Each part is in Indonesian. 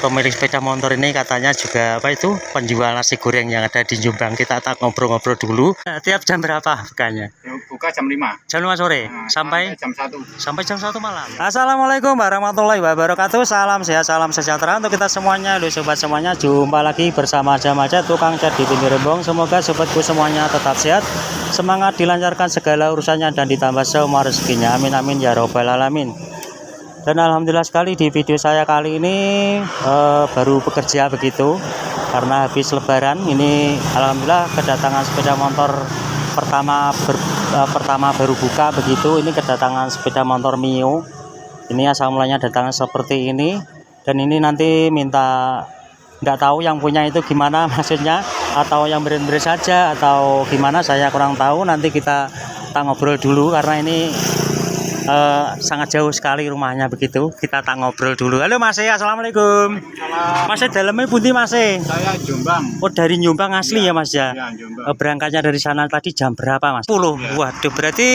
pemilik sepeda motor ini katanya juga apa itu penjual nasi goreng yang ada di Jombang. Kita tak ngobrol-ngobrol dulu. Tiap jam berapa bukanya? Buka jam 5. Jam 5 sore sampai jam 1. Sampai jam 1 malam. Assalamualaikum warahmatullahi wabarakatuh. Salam sehat, salam sejahtera untuk kita semuanya. Halo sobat semuanya, jumpa lagi bersama Jamaja tukang cat di pinggir Rembong. Semoga sobatku semuanya tetap sehat, semangat, dilancarkan segala urusannya dan ditambah semua rezekinya. Amin amin ya robbal alamin. Dan alhamdulillah sekali di video saya kali ini baru bekerja begitu karena habis lebaran ini alhamdulillah kedatangan sepeda motor pertama baru buka begitu. Ini kedatangan sepeda motor Mio. Ini asal mulanya datangnya seperti ini, dan ini nanti minta, nggak tahu yang punya itu gimana maksudnya, atau yang brand-brand saja atau gimana, saya kurang tahu. Nanti kita ngobrol dulu karena ini sangat jauh sekali rumahnya begitu. Kita tak ngobrol dulu. Halo Mas, assalamualaikum. Mas, dalamnya pundi Mas? Saya Jombang. Oh, dari Jombang asli ya Mas ya? Ya, Jombang. Berangkatnya dari sana tadi jam berapa Mas? 10. Ya. Waduh, berarti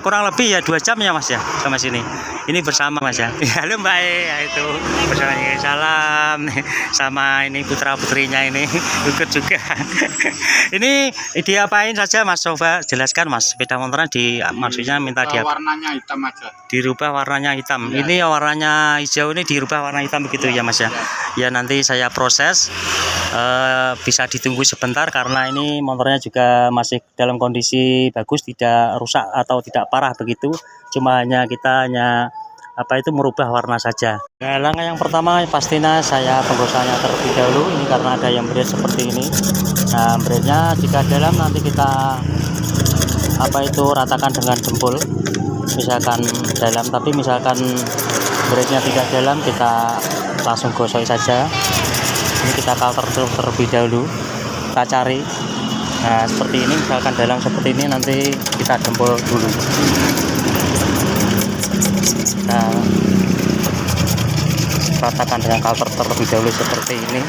kurang lebih ya 2 jam ya Mas ya sama sini. Ini bersama Mas ya. Halo Mbak ya, itu bersama salam sama ini putra putrinya ini ikut juga. Ini diapain saja Mas? Coba jelaskan Mas. Sepeda motornya maksudnya minta dia warnanya hitam aja. Dirubah warnanya hitam. Ya. Ini warnanya hijau, ini dirubah warna hitam begitu ya Mas ya. Ya nanti saya proses, bisa ditunggu sebentar karena ini motornya juga masih dalam kondisi bagus, tidak rusak atau tidak parah begitu. Cuma kita hanya merubah warna saja. Nah, langkah yang pertama pastinya saya penggosoknya terlebih dahulu. Ini karena ada yang berat seperti ini. Nah, beratnya jika dalam nanti kita ratakan dengan jempol. Misalkan dalam, tapi misalkan beratnya tidak dalam, kita langsung gosok saja. Ini kita cover terlebih dahulu, kita cari. Nah seperti ini, misalkan dalam seperti ini, nanti kita jempol dulu. Nah, ratakan dengan cover terlebih dahulu seperti ini.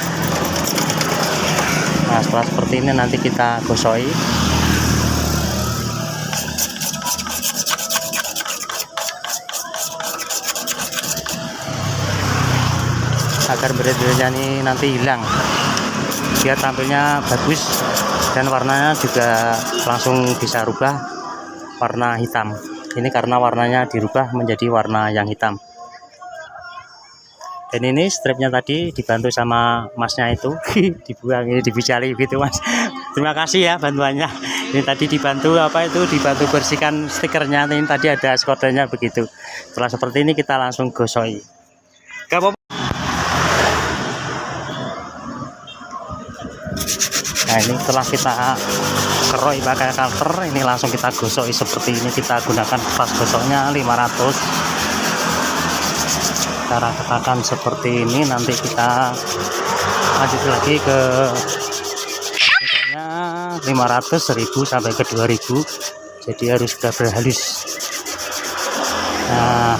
Nah setelah seperti ini nanti kita gosoi. Agar berat-beratnya ini nanti hilang, biar tampilnya bagus dan warnanya juga langsung bisa rubah warna hitam. Ini karena warnanya dirubah menjadi warna yang hitam. Dan ini stripnya tadi dibantu sama masnya itu dibuang, ini dibicari gitu Mas. Terima kasih ya bantuannya. Ini tadi dibantu dibantu bersihkan stikernya. Ini tadi ada skodanya begitu. Setelah seperti ini kita langsung gosoi. Gak apa-apa. Nah ini setelah kita keroi pakai kalter, ini langsung kita gosok seperti ini. Kita gunakan kertas gosoknya 500. Kita ratakan seperti ini. Nanti kita lanjut lagi ke gosoknya 500, 1000 sampai ke 2000. Jadi harus sudah berhalus. Nah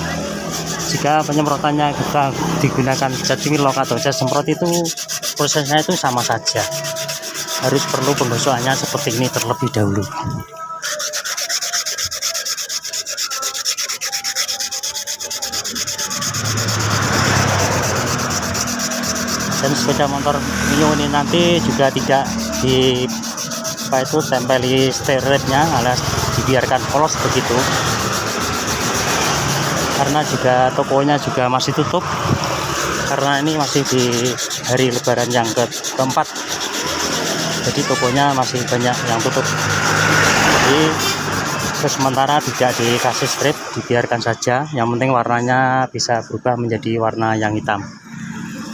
jika penyemprotannya kita digunakan cat milok atau cat semprot, itu prosesnya itu sama saja. Harus perlu penggosokannya seperti ini terlebih dahulu. Dan sepeda motor Mio ini nanti juga tidak tempeli stripnya, alias dibiarkan polos begitu. Karena juga tokonya juga masih tutup, karena ini masih di hari lebaran yang keempat. Jadi tokonya masih banyak yang tutup. Jadi sementara tidak dikasih strip, dibiarkan saja. Yang penting warnanya bisa berubah menjadi warna yang hitam.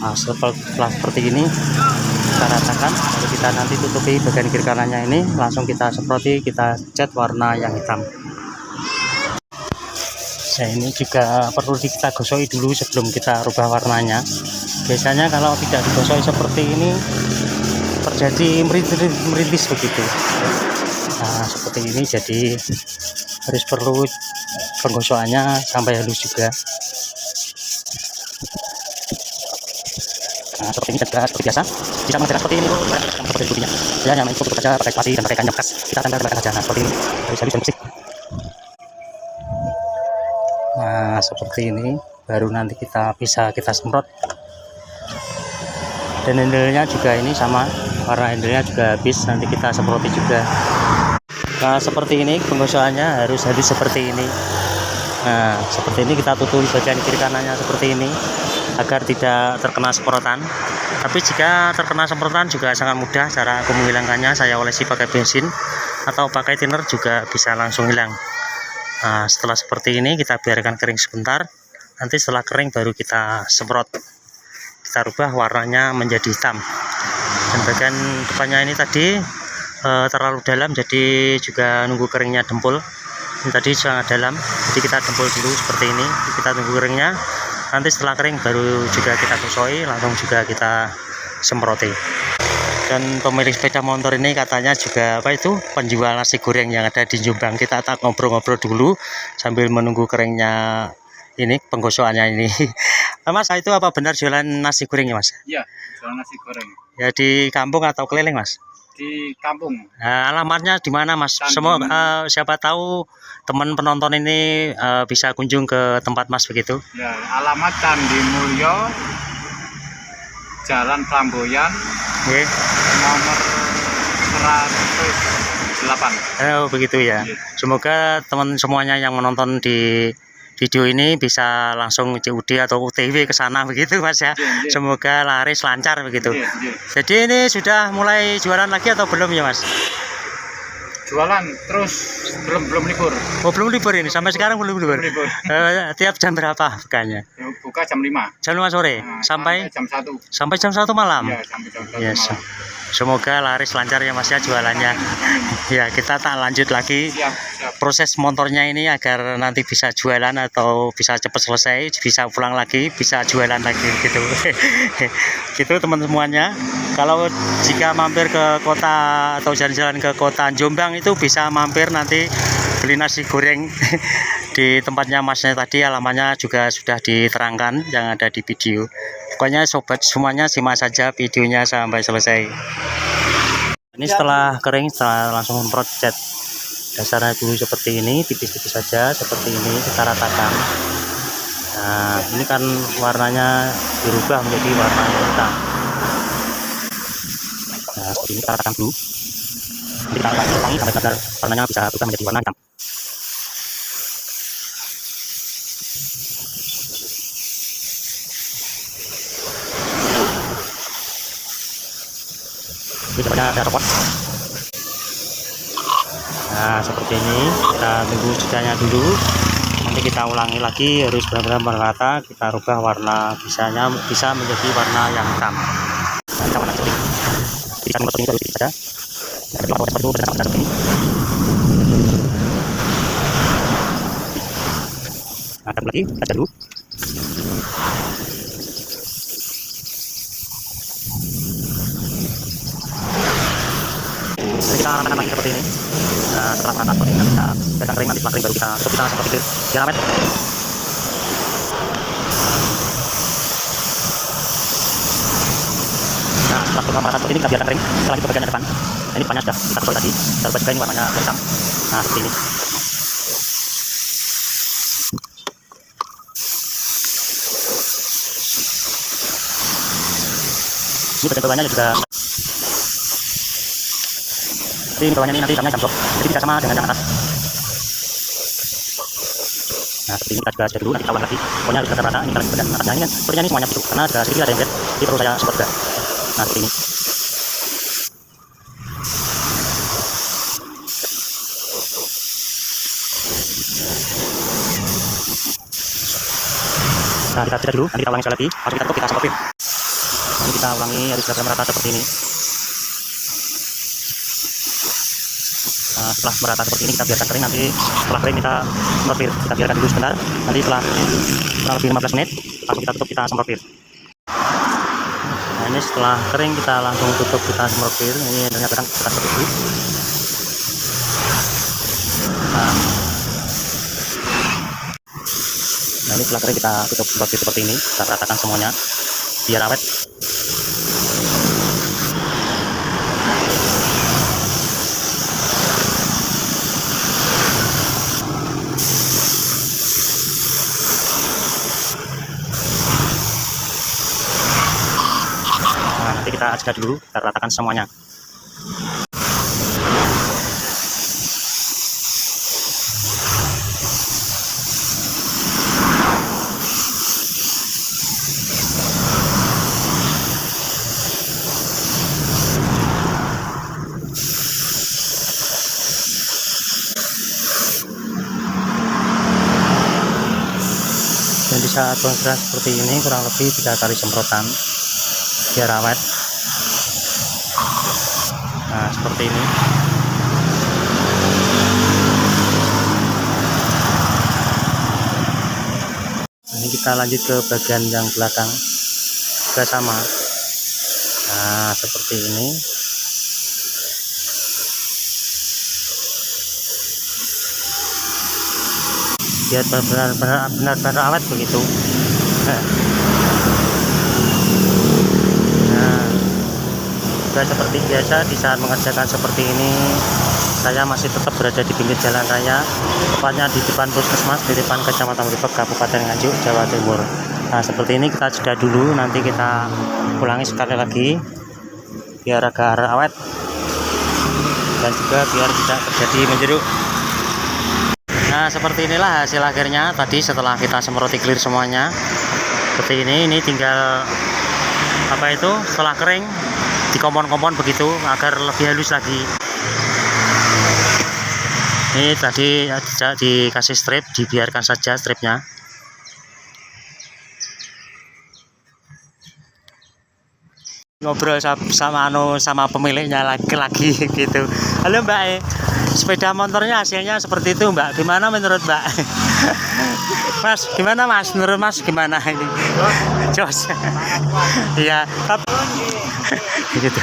Nah, setelah seperti ini kita ratakan, lalu kita nanti tutupi bagian kiri kanannya ini, langsung kita semproti, kita cat warna yang hitam. Nah ini juga perlu kita gosoi dulu sebelum kita rubah warnanya. Biasanya kalau tidak digosoi seperti ini terjadi merintis begitu. Nah seperti ini, jadi harus perlu penggosokannya sampai halus juga. Nah seperti ini juga seperti biasa, bisa mengerjakan seperti ini seperti butinya. Ya hanya cukup saja pakai spasi dan pakai kayu bekas, kita akan gunakan saja. Nah seperti ini harus halus dan bersih. Nah seperti ini baru nanti kita bisa semprot. Dan handle-nya juga ini sama, warna handle-nya juga habis, nanti kita semproti juga. Nah, seperti ini penggosokannya harus seperti ini. Nah, seperti ini kita tutupi bagian kiri kanannya seperti ini agar tidak terkena semprotan. Tapi jika terkena semprotan juga sangat mudah cara aku menghilangkannya. Saya olesi pakai bensin atau pakai thinner juga bisa langsung hilang. Nah, setelah seperti ini kita biarkan kering sebentar. Nanti setelah kering baru kita semprot. Kita rubah warnanya menjadi hitam. Dan bagian depannya ini tadi terlalu dalam, jadi juga nunggu keringnya dempul. Ini tadi sangat dalam, jadi kita dempul dulu seperti ini. Kita tunggu keringnya. Nanti setelah kering baru juga kita gosoi, langsung juga kita semproti. Dan pemilik sepeda motor ini katanya juga penjual nasi goreng yang ada di Jombang. Kita tak ngobrol-ngobrol dulu sambil menunggu keringnya ini penggosokannya ini. Mas, itu apa benar jualan nasi gorengnya, Mas? Iya, jualan nasi goreng. Ya di kampung atau keliling, Mas? Di kampung. Nah, alamatnya di mana, Mas? Semua siapa tahu teman penonton ini bisa kunjung ke tempat Mas begitu. Ya, alamat Candi Mulyo, Jalan Flamboyan, nomor 108. Oh, begitu ya. Semoga teman semuanya yang menonton di video ini bisa langsung COD atau UTW ke sana begitu, Mas ya. Semoga laris lancar begitu. Jadi ini sudah mulai jualan lagi atau belum ya, Mas? Jualan terus, belum libur. Oh, belum libur ini, sampai sekarang belum libur. Tiap jam berapa bukanya? Buka jam 5. Jam 5 sore sampai jam 1. Sampai jam 1 malam. Iya, sampai jam 1 Yes. malam. Semoga laris lancar ya, Mas ya jualannya. Ya, kita tak lanjut lagi proses motornya ini agar nanti bisa jualan atau bisa cepat selesai, bisa pulang lagi, bisa jualan lagi gitu. Gitu teman semuanya. Kalau jika mampir ke kota atau jalan-jalan ke kota Jombang itu bisa mampir nanti beli nasi goreng di tempatnya Masnya tadi. Alamatnya juga sudah diterangkan yang ada di video. Pokoknya sobat semuanya simak saja videonya sampai selesai. Ini setelah kering, setelah langsung semprot cat dasarnya dulu seperti ini, tipis-tipis saja seperti ini kita ratakan. Nah, ini kan warnanya berubah menjadi warna hitam. Nah, seperti ini kita ratakan dulu. Nanti kita ulangi sampai benar warnanya bisa berubah menjadi warna hitam. Ini sebenarnya ada repot. Nah, seperti ini kita tunggu jedanya dulu. Nanti kita ulangi lagi, harus benar-benar merata. Kita rubah warna, bisa menjadi warna yang hitam. Nah, kita warna seperti ini. Bisa membuat ini sedikit saja. Ada warna seperti itu berdasarkan seperti ini. Nah, kita lagi kita dulu. Jadi kita ratakan lagi seperti ini. Nah, setelah rata seperti ini kita biarkan kering, nanti setelah kering baru kita seperti itu diaramet. Nah, setelah rata seperti ini kita biarkan kering. Kita lanjut ke bagian depan. Ini depannya sudah kita gosok tadi. Kita rubah juga ini warnanya hitam. Nah, seperti ini. Ini bagian bawahnya juga. Jadi ini bawahnya ini nanti hitamnya jam blok, jadi tidak sama dengan yang atas. Nah, seperti ini kita juga sudah dulu, nanti kita ulang lagi. Pokoknya harus rata, ini kita lagi bagian atasnya ini kan, sepertinya ini semuanya gitu, karena ada sedikit ada yang red, jadi perlu saya support juga. Nah, seperti ini. Nah, kita sudah dulu, nanti kita ulangi sekali lagi, langsung kita tutup, kita supportin. Nanti kita ulangi, harus benar-benar merata seperti ini. Nah, setelah merata seperti ini kita biarkan kering, nanti setelah kering kita semprotir, kita biarkan dulu sebentar, nanti setelah kurang lebih 15 menit langsung kita tutup, kita semprotir. Nah, ini setelah kering kita langsung tutup, kita semprotir. Ini ternyata kita seperti itu. Nah, ini setelah kering kita tutup semprotir seperti ini, kita ratakan semuanya biar awet. Nanti kita jeda dulu, kita ratakan semuanya. Dan di saat penggerak seperti ini kurang lebih 3 kali semprotan biar awet. Nah, seperti ini. Ini kita lanjut ke bagian yang belakang juga sama. Nah, seperti ini. Biar benar-benar awet begitu. Nah, juga seperti biasa di saat mengerjakan seperti ini, saya masih tetap berada di pinggir jalan raya, tepatnya di depan puskesmas di depan Kecamatan Mripek, Kabupaten Nganjuk, Jawa Timur. Nah, seperti ini kita jeda dulu, nanti kita ulangi sekali lagi biar agar awet dan juga biar tidak terjadi menjeruk. Nah, seperti inilah hasil akhirnya tadi setelah kita semproti clear semuanya. Seperti ini tinggal apa itu, setelah kering dikompon-kompon begitu agar lebih halus lagi. Ini tadi tidak dikasih strip, dibiarkan saja stripnya. Ngobrol sama pemiliknya lagi gitu. Halo Mbak, sepeda motornya hasilnya seperti itu Mbak, gimana menurut Mbak? Mas, gimana Mas? Menurut Mas gimana ini? Jos. Iya, tapi gitu.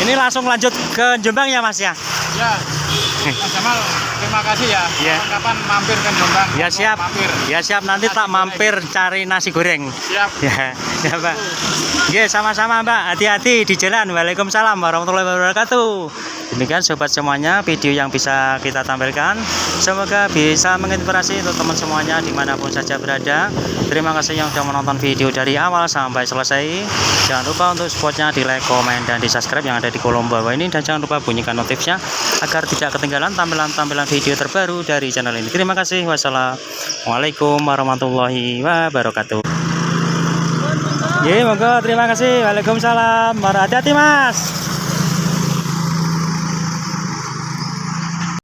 Ini langsung lanjut ke Jombang ya Mas ya? Ya, Mas Jamal, terima kasih ya. Ya. Kapan mampir ke Jombang? Ya siap. Mampir. Ya siap, nanti tak mampir cari nasi goreng. Siap. Ya, ya Mbak. Ya sama-sama Mbak, hati-hati di jalan. Waalaikumsalam warahmatullahi wabarakatuh. Demikian sobat semuanya video yang bisa kita tampilkan, semoga bisa menginspirasi untuk teman semuanya dimanapun saja berada. Terima kasih yang sudah menonton video dari awal sampai selesai. Jangan lupa untuk supportnya di like, komen, dan di subscribe yang ada di kolom bawah ini, dan jangan lupa bunyikan notifnya agar tidak ketinggalan tampilan-tampilan video terbaru dari channel ini. Terima kasih. Wassalamualaikum warahmatullahi wabarakatuh. Ya, monggo, terima kasih. Waalaikumsalam. Hati-hati Mas.